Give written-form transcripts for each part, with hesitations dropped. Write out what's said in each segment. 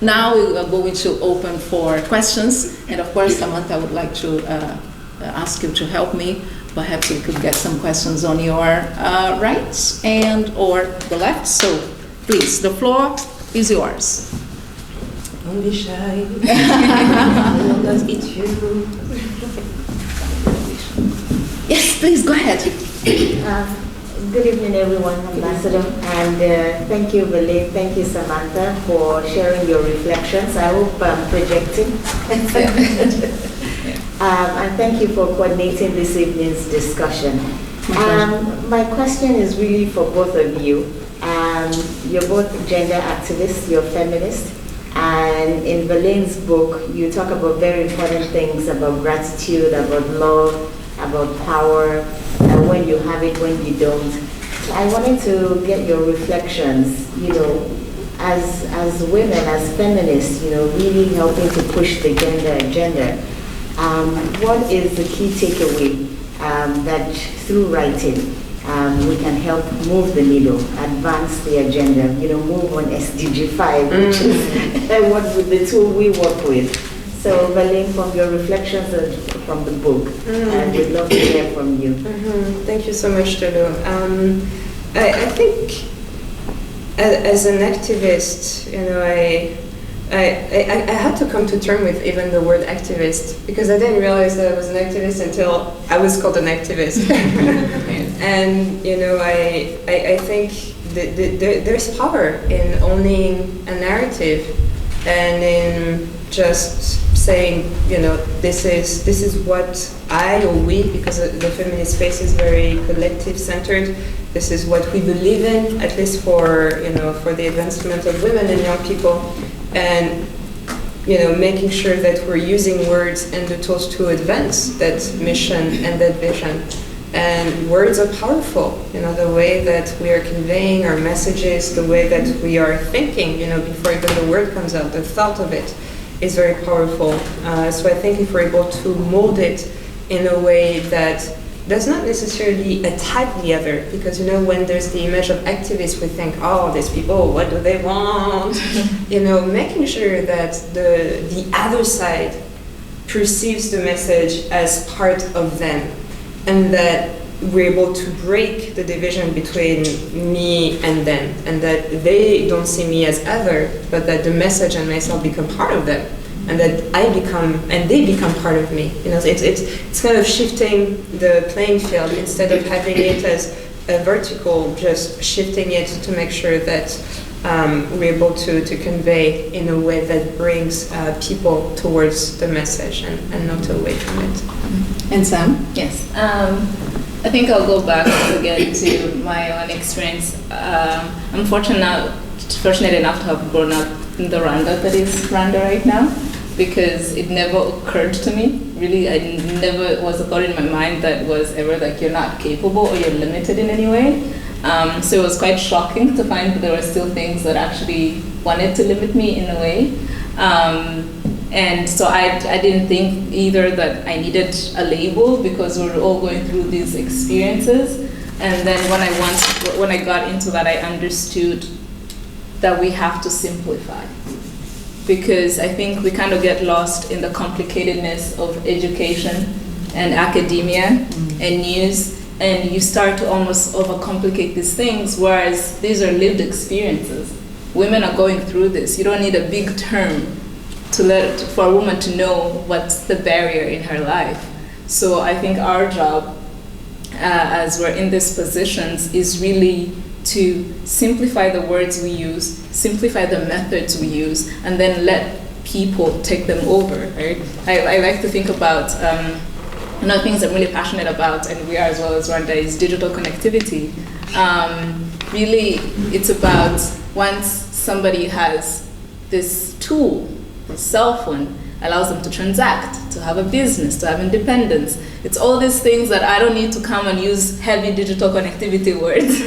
Now we are going to open for questions, and of course, Samantha, I would like to ask you to help me. Perhaps we could get some questions on your right and or the left. So, please, the floor is yours. Don't be shy. I will not beat you. Yes, please go ahead. Good evening, everyone, Ambassador, and thank you, Villela, thank you, Samantha, for sharing your reflections. I hope I'm projecting. And thank you for coordinating this evening's discussion. My question is really for both of you. You're both gender activists, you're feminists, and in Vilella's book, you talk about very important things about gratitude, about love, about power, when you have it, when you don't. So I wanted to get your reflections, as women, as feminists, really helping to push the gender agenda. What is the key takeaway that through writing we can help move the needle, advance the agenda, move on SDG 5, which is what with the tool we work with. So, Villela, from your reflections from the book, we'd love to hear from you. Thank you so much, Tolu. I think as an activist, I had to come to terms with even the word activist, because I didn't realize that I was an activist until I was called an activist. And I think there's power in owning a narrative and in just saying, this is what I or we, because the feminist space is very collective-centered. This is what we believe in, at least for the advancement of women and young people, and making sure that we're using words and the tools to advance that mission and that vision. And words are powerful, the way that we are conveying our messages, the way that we are thinking, before even the word comes out, the thought of it is very powerful. So I think if we're able to mold it in a way that does not necessarily attack the other, because when there's the image of activists, we think, oh, these people, what do they want? Making sure that the other side perceives the message as part of them, and that we're able to break the division between me and them, and that they don't see me as other, but that the message and myself become part of them, and that I become, and they become part of me. It's kind of shifting the playing field instead of having it as a vertical, just shifting it to make sure that we're able to convey in a way that brings people towards the message and not away from it. And Sam? Yes. I think I'll go back again to my own experience. I'm fortunate enough to have grown up in the Rwanda that is Rwanda right now, because it never occurred to me. Really, I never was a thought in my mind that was ever like you're not capable or you're limited in any way. So it was quite shocking to find that there were still things that actually wanted to limit me in a way. And so I didn't think either that I needed a label, because we were all going through these experiences. And then when I got into that, I understood that we have to simplify, because I think we kind of get lost in the complicatedness of education and academia and news, and you start to almost overcomplicate these things, whereas these are lived experiences. Women are going through this. You don't need a big term for a woman to know what's the barrier in her life. So I think our job, as we're in these positions, is really to simplify the words we use, simplify the methods we use, and then let people take them over, right? I like to think about, one of the things I'm really passionate about, and we are as well as Rwanda, is digital connectivity. Really, it's about once somebody has this tool, the cell phone, allows them to transact, to have a business, to have independence. It's all these things that I don't need to come and use heavy digital connectivity words.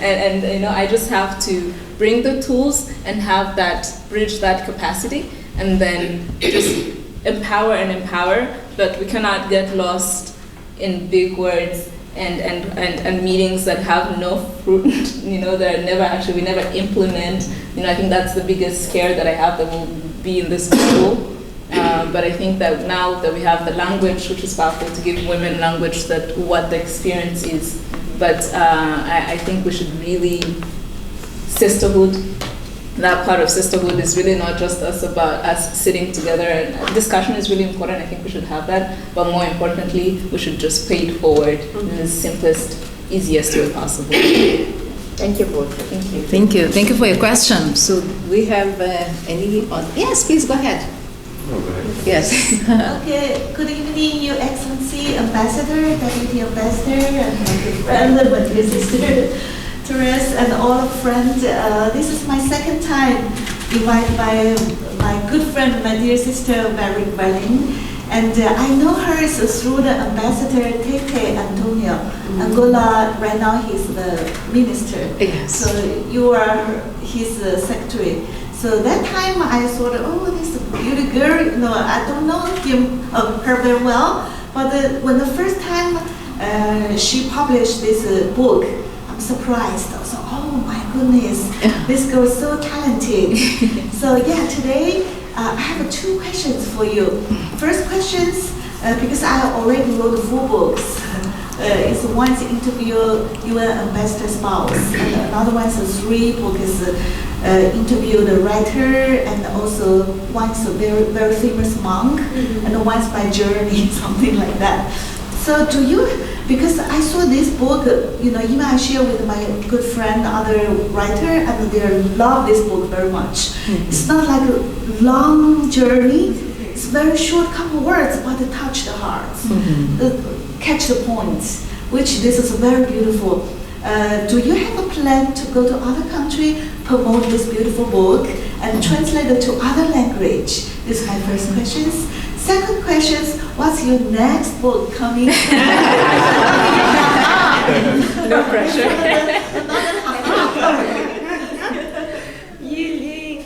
and I just have to bring the tools and have that, bridge that capacity, and then just empower, but we cannot get lost in big words and meetings that have no fruit, that we never implement. I think that's the biggest scare that I have, that will be in this school. But I think that now that we have the language, which is powerful, to give women language, that what the experience is. But I think we should really, sisterhood, that part of sisterhood is really not just about us sitting together. And discussion is really important. I think we should have that. But more importantly, we should just pay it forward in the simplest, easiest way possible. Thank you both. Thank you. Thank you. Thank you for your question. So we have any... Yes, please go ahead. Oh, go ahead. Yes. Okay, good evening, Your Excellency, Ambassador, Deputy Ambassador, and my good friend, and my dear sister, Therese, and all of friends. This is my second time invited by my good friend, my dear sister, Mary Berlin. And I know her through the Ambassador Tete Antonio. Angola, right now he's the minister. Yes. So you are his secretary. So that time I thought, oh, this beauty girl, I don't know her very well. But when the first time she published this book, I'm surprised. I was like, oh my goodness, this girl is so talented. So yeah, today I have two questions for you. First questions, because I already wrote 4 books. It's one's interview UN ambassador spouse, and another one's 3 books, interview the writer, and also one's a very, very famous monk, and one's my journey, something like that. So do you, because I saw this book, even I share with my good friend, other writer, and they love this book very much. It's not like a long journey, it's very short couple words, but it touch the hearts, catch the points, which this is very beautiful. Do you have a plan to go to other country, promote this beautiful book, and translate it to other language? This is my first question. Second question, what's your next book coming? No pressure.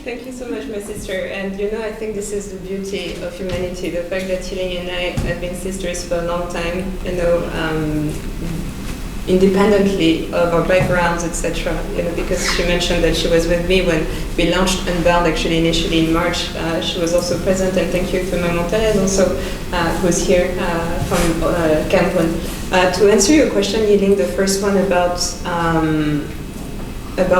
Thank you so much, my sister. And I think this is the beauty of humanity, the fact that Yiling and I have been sisters for a long time, independently of our backgrounds, etc. Because she mentioned that she was with me when we launched Unbound, actually initially in March. She was also present, and thank you to Maman Thérèse also, who's here from Cameroon. To answer your question, Yiling, the first one about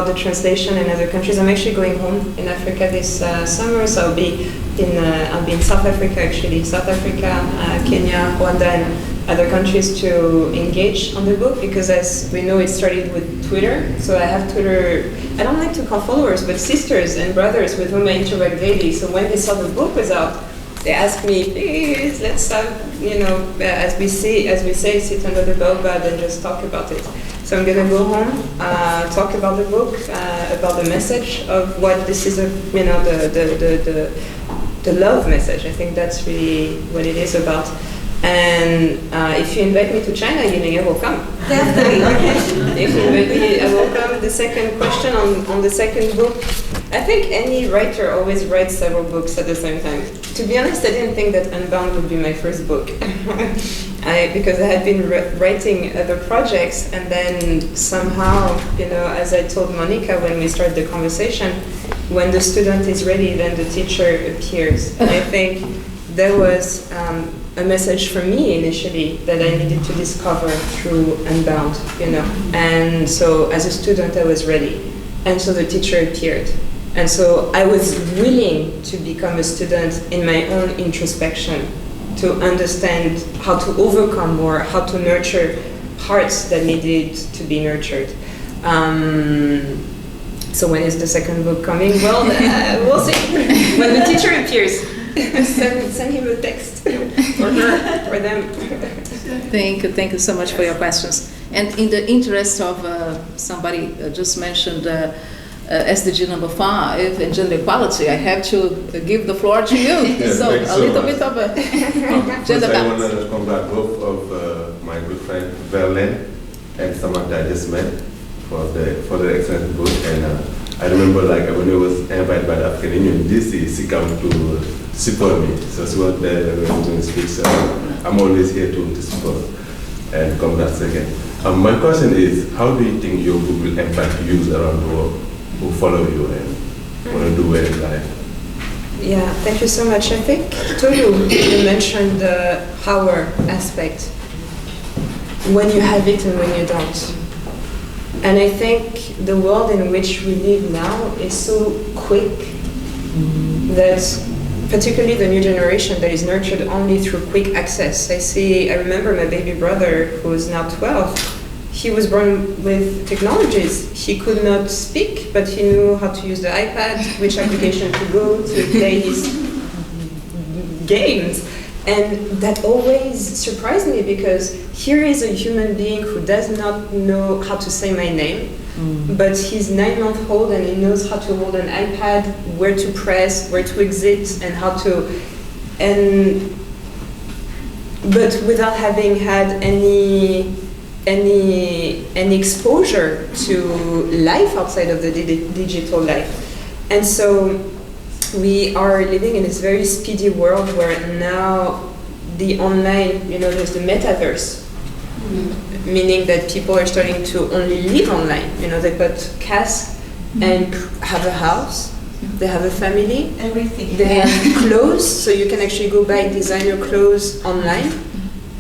the translation in other countries, I'm actually going home in Africa this summer, so I'll be in South Africa actually, South Africa, Kenya, Rwanda, and other countries to engage on the book, because as we know, it started with Twitter. So I have Twitter, I don't like to call followers, but sisters and brothers with whom I interact daily. So when they saw the book was out, they asked me, please, let's have, as we say, sit under the baobab and just talk about it. So I'm gonna go home, talk about the book, about the message of what this is, the love message. I think that's really what it is about. And if you invite me to China, Yiling, I will come. Definitely, okay. If you invite me, I will come. The second question on the second book, I think any writer always writes several books at the same time. To be honest, I didn't think that Unbound would be my first book. Because I had been writing other projects, and then somehow, as I told Monica when we started the conversation, when the student is ready, then the teacher appears. And I think there was a message for me initially that I needed to discover through Unbound, And so as a student, I was ready. And so the teacher appeared. And so I was willing to become a student in my own introspection, to understand how to overcome more, how to nurture hearts that needed to be nurtured. So when is the second book coming? Well, we'll see. When the teacher appears, send him a text, or her, or them. Thank you so much for your questions. And in the interest of somebody just mentioned SDG number 5 and gender equality, I have to give the floor to you. Yes, so a little bit of a gender I want balance. to congratulate both of my good friend Verlaine and Samantha I just met for the excellent book. And I remember when I was invited by the African Union in DC, she came to support me. So she was there when I was going to speak. So I'm always here to support. and congrats again. My question is, how do you think your book will impact youth around the world who follow you and want to do well in life? Yeah, thank you so much. I think, Tolu, you mentioned the power aspect. When you have it and when you don't. And I think the world in which we live now is so quick that particularly the new generation that is nurtured only through quick access. I remember my baby brother, who is now 12, he was born with technologies. He could not speak, but he knew how to use the iPad, which application to go to play his games. And that always surprised me, because here is a human being who does not know how to say my name, but he's 9 months old and he knows how to hold an iPad, where to press, where to exit, and how to, but without having had any exposure to life outside of the digital life. And so we are living in this very speedy world where now the online, there's the metaverse, meaning that people are starting to only live online. They put casks and have a house, they have a family, Everything. they have clothes, so you can actually go buy designer clothes online.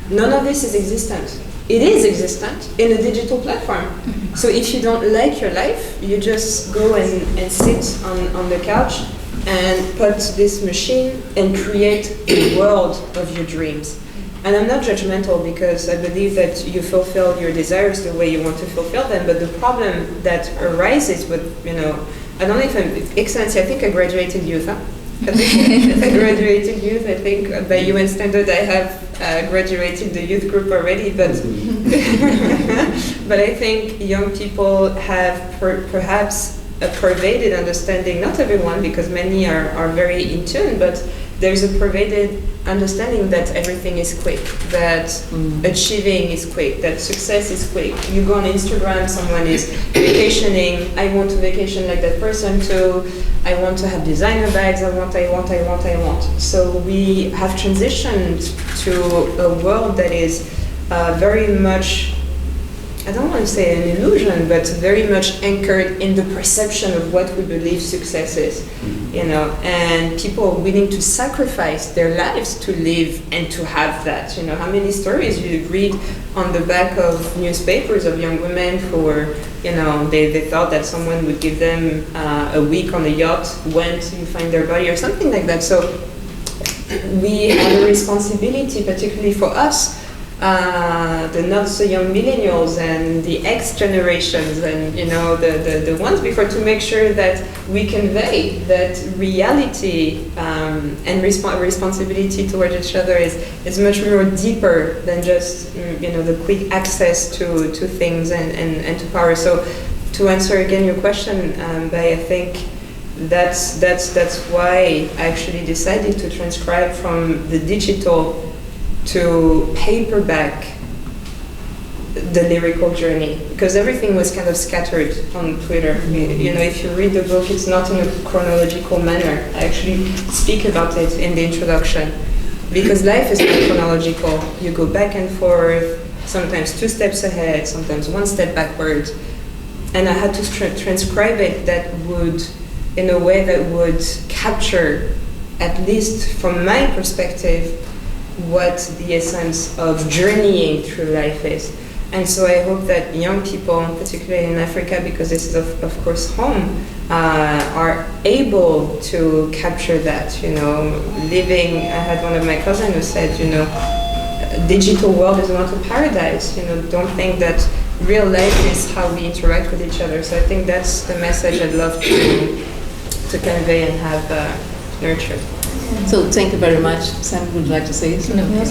None of this is existent. It is existent in a digital platform. So if you don't like your life, you just go and sit on the couch and put this machine and create the world of your dreams. And I'm not judgmental, because I believe that you fulfill your desires the way you want to fulfill them, but the problem that arises with, I don't know if I'm, Excellency, I think I graduated youth, huh? I graduated youth. I think by UN standard I have graduated the youth group already, but but I think young people have perhaps a pervaded understanding, not everyone, because many are very in tune, but there's a pervaded understanding that everything is quick, that achieving is quick, that success is quick. You go on Instagram, someone is vacationing, I want to vacation like that person too, I want to have designer bags, I want. So we have transitioned to a world that is very much, I don't want to say an illusion, but very much anchored in the perception of what we believe success is, and people are willing to sacrifice their lives to live and to have that. How many stories you read on the back of newspapers of young women who were, they thought that someone would give them a week on a yacht, went to find their body or something like that. So we have a responsibility, particularly for us, the not so young millennials and the X generations and the ones before, to make sure that we convey that reality and responsibility towards each other is much more deeper than just the quick access to things and to power. So to answer again your question, I think that's why I actually decided to transcribe from the digital to paperback the lyrical journey, because everything was kind of scattered on Twitter. If you read the book, it's not in a chronological manner. I actually speak about it in the introduction, because life is not chronological. You go back and forth, sometimes 2 steps ahead, sometimes 1 step backward. And I had to transcribe it in a way that would capture, at least from my perspective, what the essence of journeying through life is. And so I hope that young people, particularly in Africa, because this is of course home, are able to capture that, living. I had one of my cousins who said, digital world is not a paradise, don't think that real life is how we interact with each other. So I think that's the message I'd love to convey and have nurtured. So thank you very much. Sam, would you like to say something? No,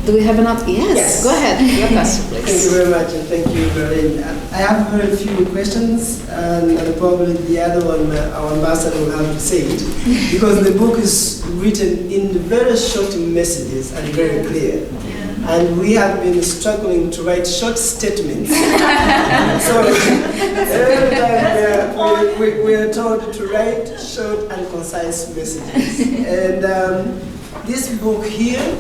Do we have another? Yes. Go ahead. Your question, please. Thank you very much, and thank you, Grayley. I have heard a few questions, and probably the other one, our ambassador will have to say it, because the book is written in very short messages and very clear. And we have been struggling to write short statements. So every time we are told to write short and concise messages. And this book here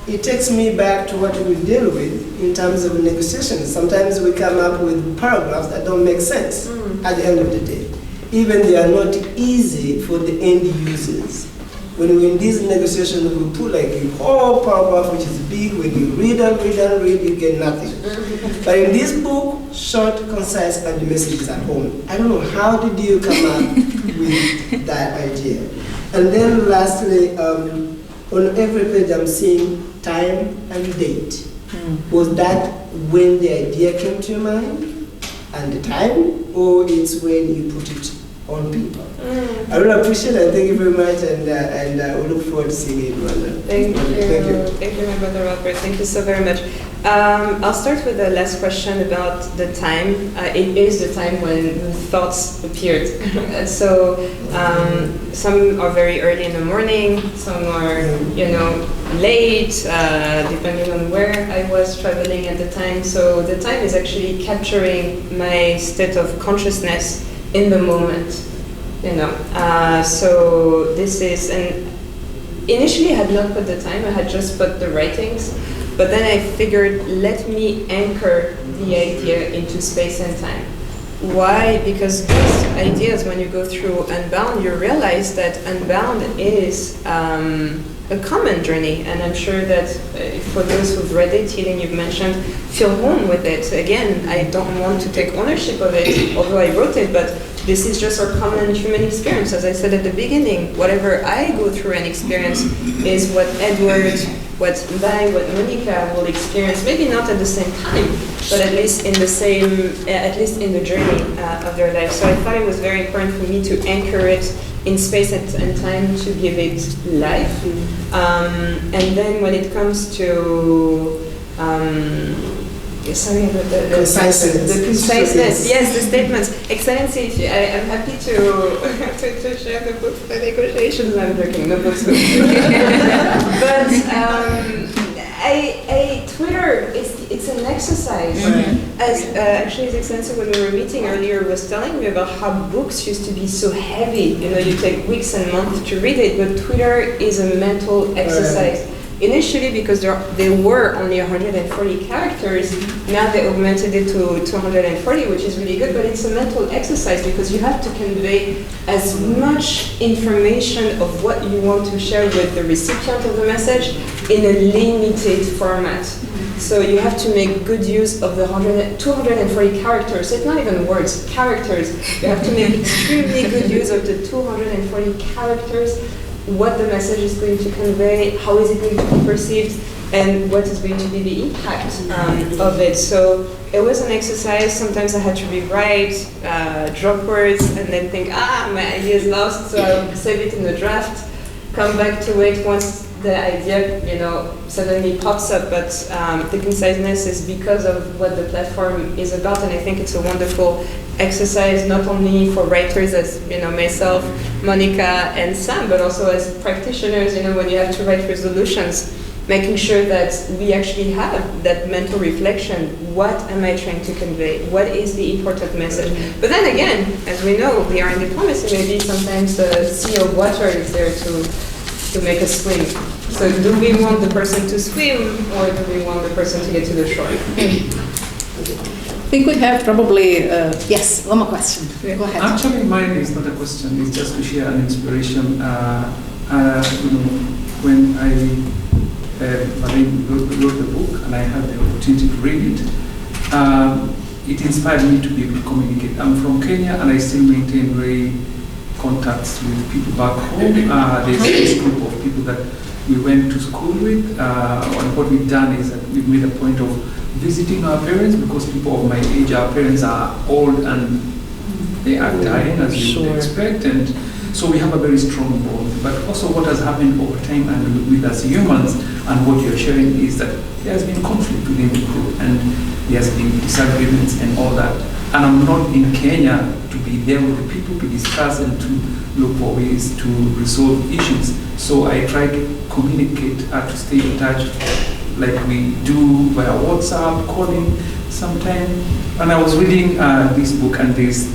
it takes me back to what we deal with in terms of negotiations. Sometimes we come up with paragraphs that don't make sense at the end of the day. Even they are not easy for the end users. When we're in these negotiations, we put like a whole paragraph which is big. When you read and read and read, you get nothing. But in this book, short, concise, and the message is at home. I don't know, how did you come up with that idea? And then lastly, on every page I'm seeing time and date. Was that when the idea came to your mind and the time, or it's when you put it on paper? I really appreciate it. Thank you very much, and we look forward to seeing you in Rwanda. Thank you. Thank you, my brother Robert. Thank you so very much. I'll start with the last question about the time. It is the time when the thoughts appeared. So some are very early in the morning, some are, late, depending on where I was traveling at the time. So the time is actually capturing my state of consciousness in the moment. So this is, and initially I had not put the time, I had just put the writings, but then I figured, let me anchor the idea into space and time. Why? Because these ideas, when you go through Unbound, you realize that Unbound is a common journey, and I'm sure that for those who've read it, Healing, you've mentioned, feel home with it. Again, I don't want to take ownership of it, although I wrote it, but this is just our common human experience. As I said at the beginning, whatever I go through and experience is what Edward, what Mbai, what Monica will experience, maybe not at the same time, but at least in the same, at least in the journey of their life. So I thought it was very important for me to anchor it in space and time to give it life. And then when it comes to sorry about the conciseness. Yes, the statements. Excellency, I'm happy to share the book for negotiations. I'm joking, no books. But Twitter, it's an exercise. As actually His Excellency, when we were meeting earlier, was telling me about how books used to be so heavy. You take weeks and months to read it, but Twitter is a mental exercise. Initially, because they were only 140 characters, now they augmented it to 240, which is really good, but it's a mental exercise because you have to convey as much information of what you want to share with the recipient of the message in a limited format. So you have to make good use of the 240 characters. It's not even words, characters. You have to make extremely good use of the 240 characters, what the message is going to convey, how is it going to be perceived, and what is going to be the impact of it. So it was an exercise. Sometimes I had to rewrite, drop words, and then think, my idea is lost, so I'll save it in the draft, come back to it once the idea, suddenly pops up. But the conciseness is because of what the platform is about, and I think it's a wonderful exercise, not only for writers as myself, Monica, and Sam, but also as practitioners. When you have to write resolutions, making sure that we actually have that mental reflection. What am I trying to convey? What is the important message? But then again, as we know, we are in diplomacy. Maybe sometimes the sea of water is there to make us swim. So do we want the person to swim, or do we want the person to get to the shore? I think we have probably, yes, one more question. Go ahead. Actually, mine is not a question, it's just to share an inspiration. When I wrote the book and I had the opportunity to read it, it inspired me to be able to communicate. I'm from Kenya and I still maintain very contacts with people back home. There's this group of people that we went to school with, and what we've done is that we've made a point of visiting our parents, because people of my age, our parents are old and they are dying, as you would expect, and so we have a very strong bond. But also what has happened over time and with us humans, and what you're sharing, is that there has been conflict within the group and there has been disagreements and all that. And I'm not in Kenya to be there with the people to discuss and to look for ways to resolve issues. So I try to communicate, to stay in touch, like we do via WhatsApp, calling sometime. And I was reading this book, and this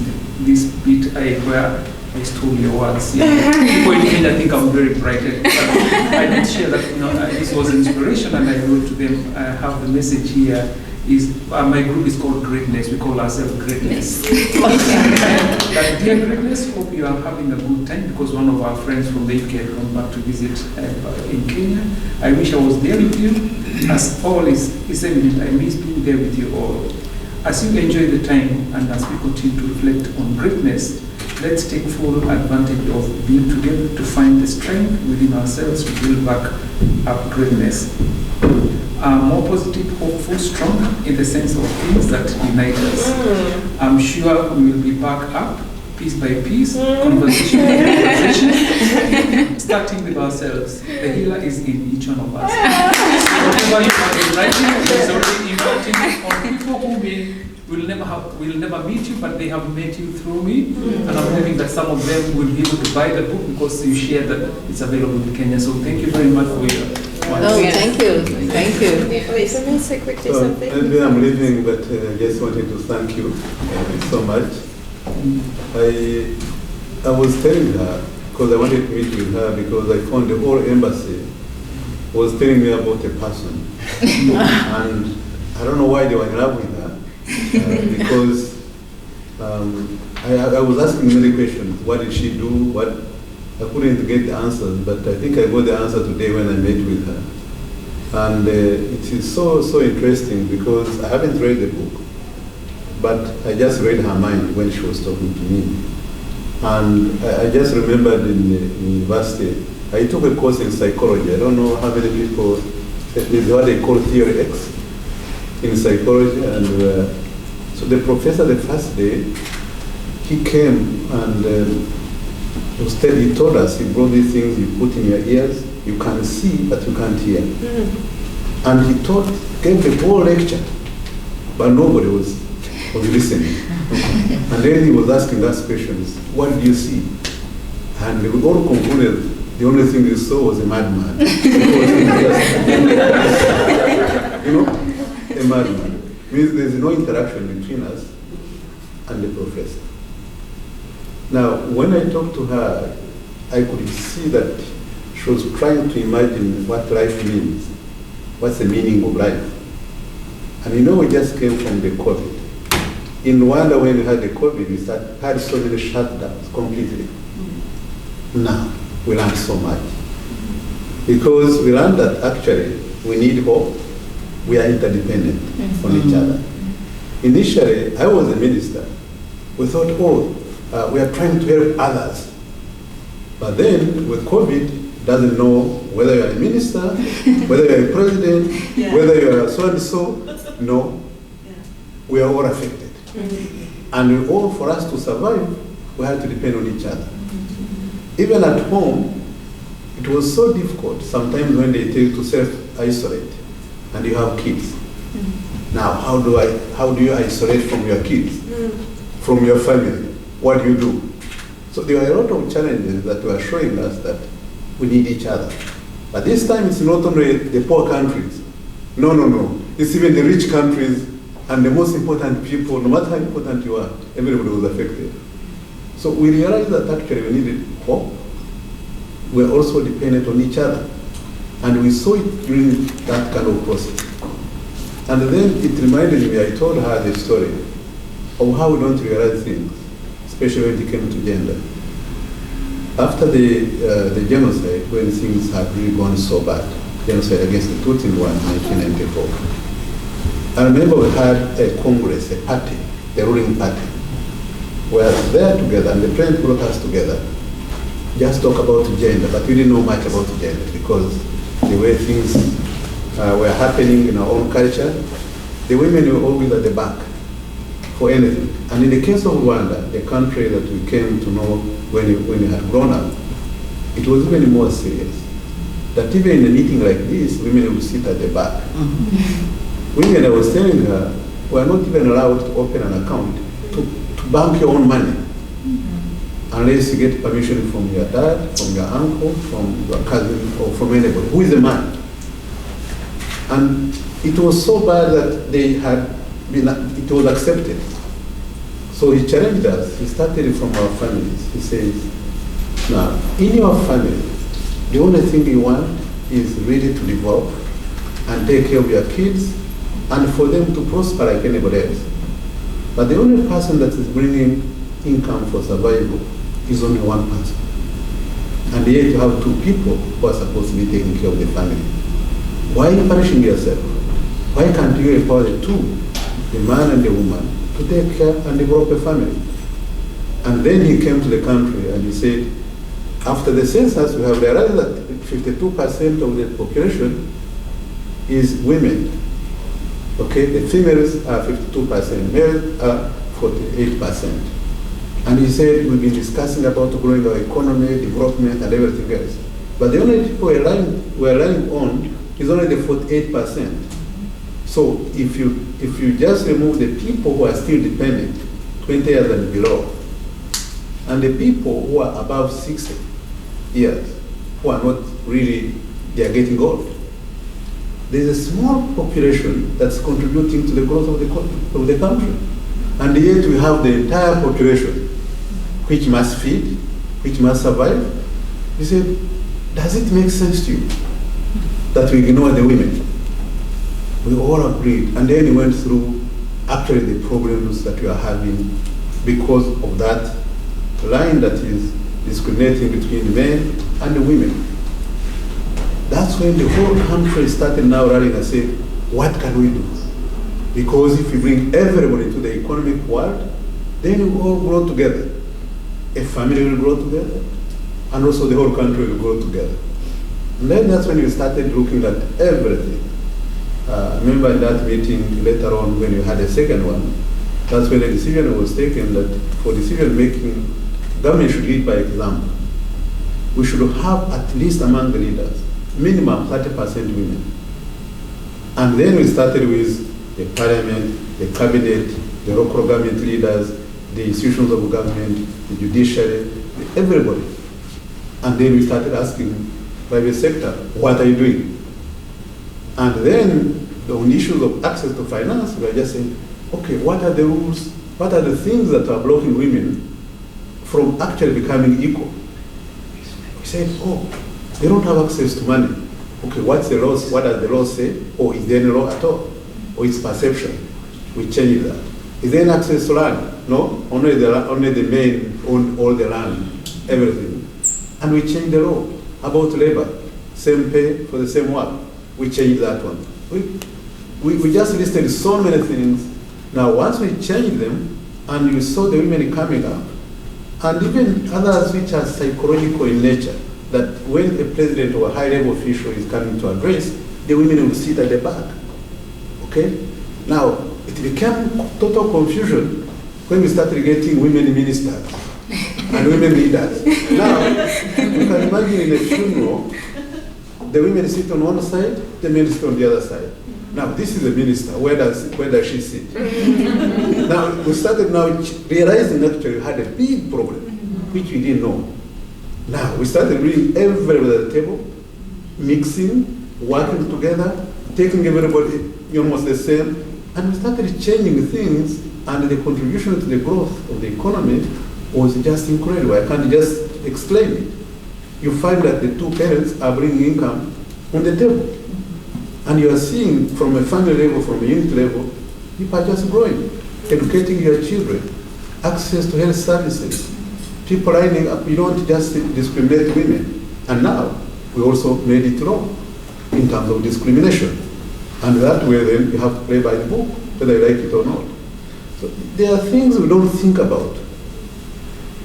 bit where I stole your words. People in Kenya think I'm very bright. But I did share that this was inspiration, and I wrote to them. I have the message here. My group is called Greatness. We call ourselves Greatness. But dear Greatness, hope you are having a good time, because one of our friends from the UK had come back to visit in Kenya. I wish I was there with you. As all is evident, I miss being there with you all. As you enjoy the time and as we continue to reflect on greatness, let's take full advantage of being together to find the strength within ourselves to build back up greatness. More positive, hopeful, strong in the sense of things that unite us. I'm sure we will be back up, piece by piece, conversation by conversation, starting with ourselves. The healer is in each one of us. Whatever you have been writing is already impacting on people who will never meet you, but they have met you through me. And I'm hoping that some of them will be able to buy the book because you share that it's available in Kenya. So thank you very much for your thank you. Thank you. Wait, somebody say quickly something. Maybe I'm leaving, but just wanted to thank you so much. I was telling her, because I wanted to meet with her, because I found the whole embassy was telling me about a person. And I don't know why they were in love with her. Because I was asking many questions. What did she do? I couldn't get the answers, but I think I got the answer today when I met with her. And it is so interesting because I haven't read the book, but I just read her mind when she was talking to me. And I just remembered in the university, I took a course in psychology. I don't know how many people, there's what they call theory X in psychology. And so the professor, the first day, he came and he told us, he brought these things you put in your ears, you can see, but you can't hear. And he gave the whole lecture, but nobody was listening. And then he was asking us questions, what do you see? And we all concluded the only thing we saw was a madman. A madman. Means there's no interaction between us and the professor. Now, when I talked to her, I could see that she was trying to imagine what life means. What's the meaning of life? And we just came from the COVID. In Rwanda, when we had the COVID, we had so many shutdowns completely. Now, we learned so much. Because we learned that actually we need hope. We are interdependent on each other. Initially, I was a minister. We thought, we are trying to help others. But then, with COVID, doesn't know whether you're a minister, whether you're a president, whether you're so-and-so. No. We are all affected. And for us to survive, we have to depend on each other. Even at home, it was so difficult sometimes when they tell you to self-isolate and you have kids. Now, how do you isolate from your kids, from your family? What do you do? So there are a lot of challenges that were showing us that we need each other. But this time it's not only the poor countries. No. It's even the rich countries and the most important people, no matter how important you are, everybody was affected. So we realized that actually we needed hope. We're also dependent on each other. And we saw it during that kind of process. And then it reminded me, I told her the story of how we don't realize things, especially when it came to gender. After the genocide, when things had really gone so bad, genocide against the Tutsi in 1994, I remember we had a congress, a party, the ruling party. We were there together, and the president brought us together, just talk about gender, but we didn't know much about gender because the way things were happening in our own culture, the women were always at the back for anything. And in the case of Rwanda, the country that we came to know when we had grown up, it was even more serious. That even in a meeting like this, women would sit at the back. Women, I was telling her, were not even allowed to open an account to bank your own money, unless you get permission from your dad, from your uncle, from your cousin, or from anybody. Who is a man? And it was so bad that it was accepted. So he challenged us. He started from our families. He says, now, in your family, the only thing you want is really to develop and take care of your kids and for them to prosper like anybody else. But the only person that is bringing income for survival is only one person. And yet you have two people who are supposed to be taking care of the family. Why are you punishing yourself? Why can't you empower the two, the man and the woman, to take care and develop a family? And then he came to the country and he said, after the census, we have realized that 52% of the population is women. Okay, the females are 52%, males are 48%. And he said, we've been discussing about growing our economy, development, and everything else. But the only people we're relying on is only the 48%. So if you just remove the people who are still dependent, 20 years and below, and the people who are above 60 years, who are not really, they are getting old, there's a small population that's contributing to the growth of the country. And yet we have the entire population which must feed, which must survive. He said, does it make sense to you that we ignore the women? We all agreed. And then he went through actually the problems that we are having because of that line that is discriminating between men and the women. That's when the whole country started now running and saying, what can we do? Because if we bring everybody to the economic world, then we all grow together. A family will grow together, and also the whole country will grow together. And then that's when we started looking at everything. I remember in that meeting later on when we had a second one, that's when a decision was taken that for decision making, government should lead by example. We should have at least among the leaders, minimum 30% women. And then we started with the parliament, the cabinet, the local government leaders, the institutions of government, the judiciary, everybody. And then we started asking private sector, what are you doing? And then on issues of access to finance, we are just saying, okay, what are the rules? What are the things that are blocking women from actually becoming equal? We said, oh, they don't have access to money. Okay, what's the law? What does the law say? Or is there any law at all? Or it's perception? We change that. Is there any access to land? No, only the men own all the land, everything. And we change the law about labor, same pay for the same work. We change that one. We just listed so many things. Now, once we change them, and you saw the women coming up, and even others which are psychological in nature, that when a president or a high-level official is coming to address, the women will sit at the back. Okay? Now, it became total confusion when we started getting women ministers and women leaders. Now, you can imagine in a funeral, the women sit on one side, the men sit on the other side. Now, this is a minister. Where does she sit? Now, we started now realizing actually we had a big problem, which we didn't know. Now, we started bringing everybody at the table, mixing, working together, taking everybody almost the same, and we started changing things, and the contribution to the growth of the economy was just incredible. I can't just explain it. You find that the two parents are bringing income on the table. And you are seeing from a family level, from a unit level, people are just growing, educating your children, access to health services, people lining up. You don't just discriminate women. And now, we also made it law in terms of discrimination. And that way then you have to play by the book, whether you like it or not. So there are things we don't think about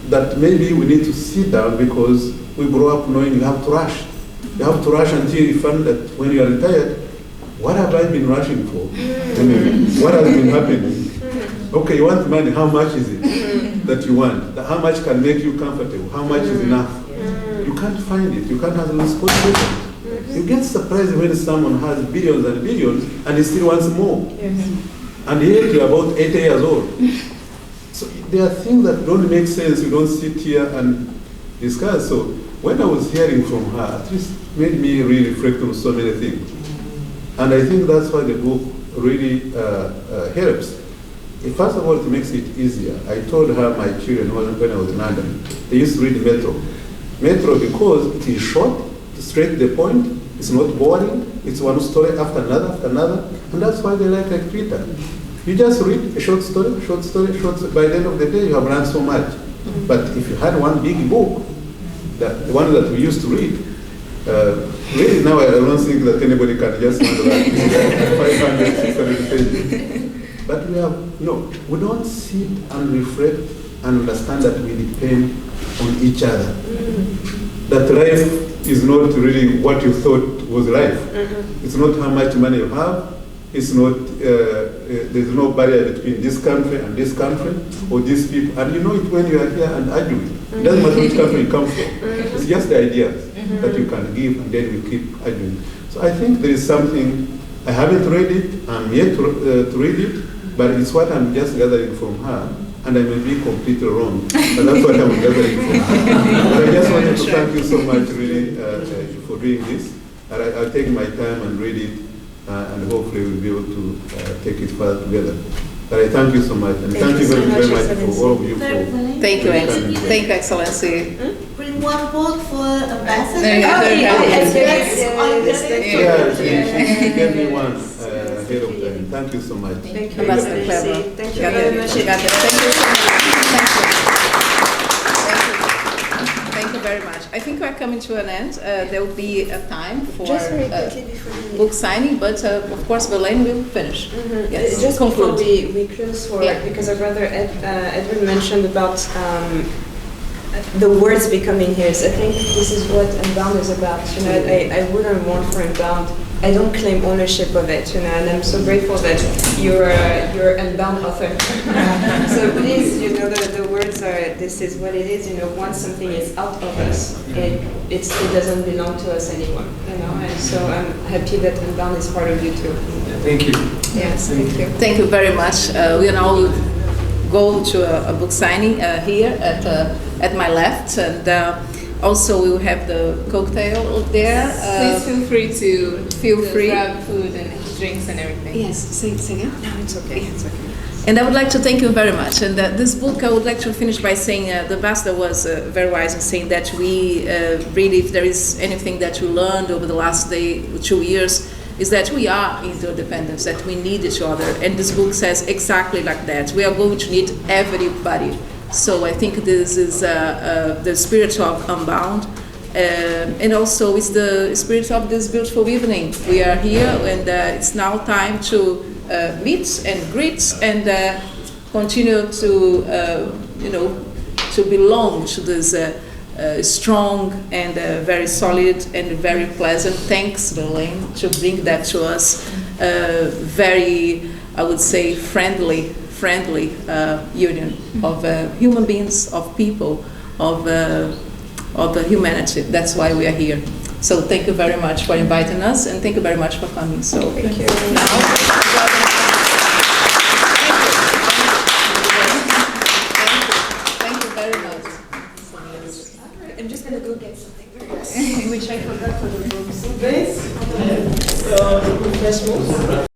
that maybe we need to sit down because we grow up knowing you have to rush. You have to rush until you find that when you are retired, what have I been rushing for? What has been happening? Okay, you want money, how much is it that you want? How much can make you comfortable? How much is enough? You can't find it. You can't have those questions. You get surprised when someone has billions and billions and he still wants more. And yet you're about 80 years old. So there are things that don't make sense. You don't sit here and discuss. So when I was hearing from her, at least made me really reflect on so many things. And I think that's why the book really helps, First of all, it makes it easier. I told her my children when I was in London, they used to read Metro. Metro because it is short, straight to the point, it's not boring, it's one story after another, and that's why they like Twitter. You just read a short story, by the end of the day you have learned so much. But if you had one big book, the one that we used to read, really now I don't think that anybody can just handle that 500, 600 pages. But we don't sit and reflect and understand that we depend on each other. That life is not really what you thought was life. It's not how much money you have. It's not, there's no barrier between this country and this country or these people. And you know it when you are here and arguing. It doesn't matter which country you come from. It's just the ideas that you can give and then we keep arguing. So I think there is something, I haven't read it, I'm yet to read it, but it's what I'm just gathering from her. And I may be completely wrong, but that's what I'm gathering from her. But I just wanted to thank you so much really for doing this. And I'll take my time and read it. And hopefully we'll be able to take it further together. But I thank you so much, and thank you very much for all of you. Thank you, Excellency. Bring one book for ambassador. She gave me one ahead of time. Thank you so much. Thank you. Ambassador Clever. Thank you very much. Thank you so much. Thank you very much. I think we're coming to an end. There will be a time for book signing, but of course, Villela will finish. Yes. Just before we close, because our brother Edwin mentioned about the words becoming his. I think this is what Unbound is about. I wouldn't want for Unbound. I don't claim ownership of it, and I'm so grateful that you're Unbound author. So please, the words are. This is what it is. Once something is out of us, it doesn't belong to us anymore. And so I'm happy that Unbound is part of you too. Thank you. Yes, thank you. Thank you very much. We now go to a book signing here at my left, and also we will have the cocktail there. Please feel free to grab food and drinks and everything. Yes, say again. No, it's okay. It's okay. And I would like to thank you very much. And this book, I would like to finish by saying the ambassador was very wise in saying that we really, if there is anything that we learned over the last 2 years, is that we are interdependent, that we need each other. And this book says exactly like that. We are going to need everybody. So I think this is the spirit of Unbound. And also it's the spirit of this beautiful evening. We are here, and it's now time to meet and greet and continue to, to belong to this strong and very solid and very pleasant. Thanks, Villela, to bring that to us. Very, I would say, friendly union of human beings, of people, of humanity. That's why we are here. So thank you very much for inviting us, and thank you very much for coming. So thank you. Thank you very much. I'm just gonna go get something. Which I forgot for the books. Refreshments.